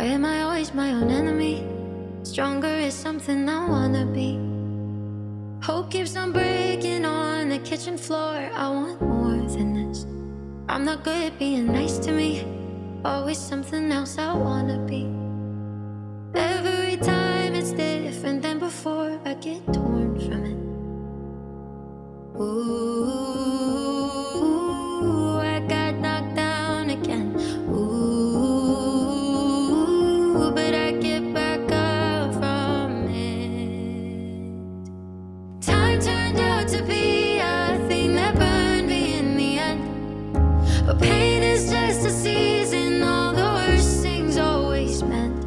am I always my own enemy? Stronger is something I wanna be. Hope keeps on breaking on the kitchen floor. I want more than this. I'm not good at being nice to me. Always something else I wanna be. Every time it's different than before. I get torn from it. Ooh, I got knocked down again. Ooh, but I get back up from it. Time turned out to be a thing that burned me in the end. But pain is just a season. All the worst things always mend.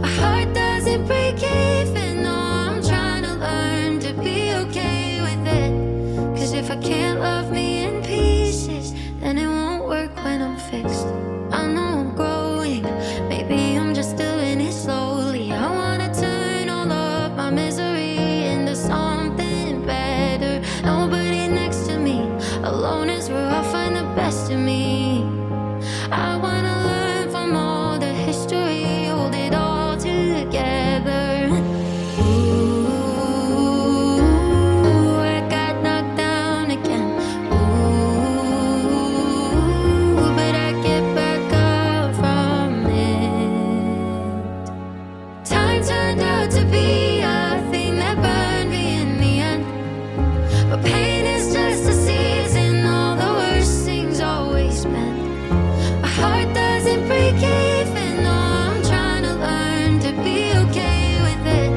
A heart doesn't break even. No, I'm trying to learn to be okay with it. Cause if I can't love me in pieces, then it won't work when I'm fixed. I know I'm growing. Maybe I'm just doing it slowly. I wanna turn all of my misery into something better. Nobody next to me. Alone is where I find the best in me. I wanna learn from all the history, hold it all together. Ooh, I got knocked down again. Ooh, but I get back up from it. Time turned out to be a thing that burned me in the end. But pain is just a season. All the worst things always mend. My heart doesn't break even. No, I'm trying to learn to be okay with it.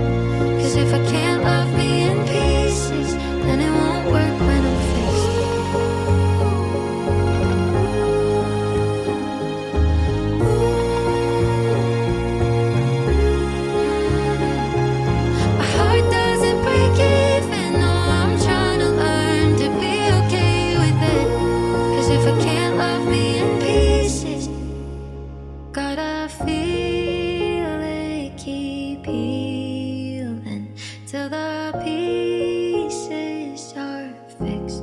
Cause if I can't love me in pieces, then it won't work when I'm fixed. My heart doesn't break even. No, I'm trying to learn to be okay with it. Cause if I can't love me in pieces, gotta feel it keep healing till the pieces are fixed.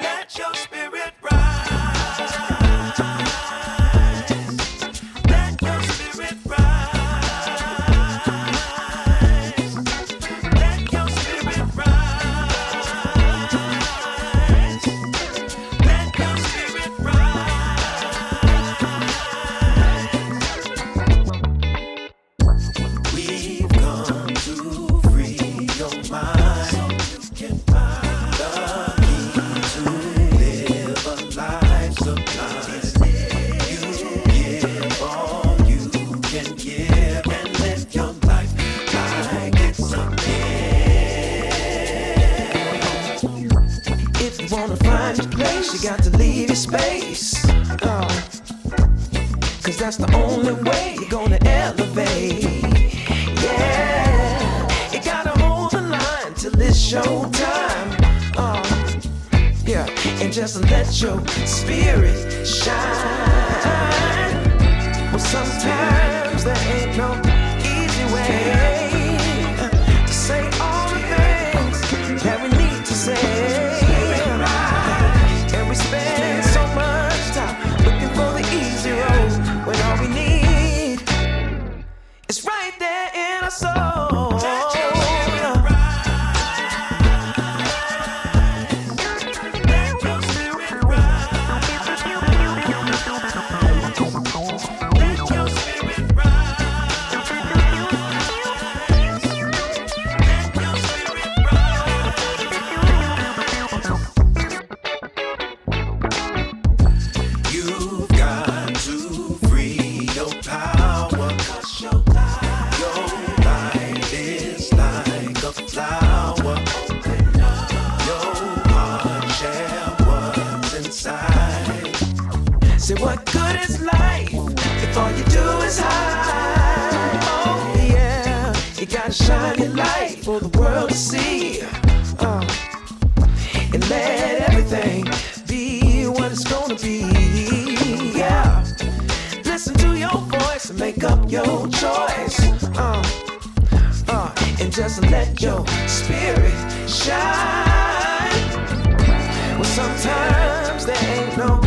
Let your spirit rise. Let your spirit rise. Let your spirit rise. Let your spirit rise. We've come to free your mind. So you can find the key to live a life sublime. You give all you can give and live your life like it's a gift. If you wanna find your place, you got to leave your space. Cause that's the only way you're gonna elevate. Yeah, you gotta hold the line till it's showtime. Yeah, and just let your spirit shine. Well, sometimes there ain't no easy way to say all the things that we need to say. And we spend so much time looking for the easy road when all we need is right there in our soul. Let your spirit rise. Let your spirit rise. Let your spirit rise. Say what good is life if all you do is hide? Oh yeah, you gotta shine your light for the world to see. And let everything be what it's gonna be. Yeah, listen to your your choice. And just let your spirit shine. Well, sometimes there ain't no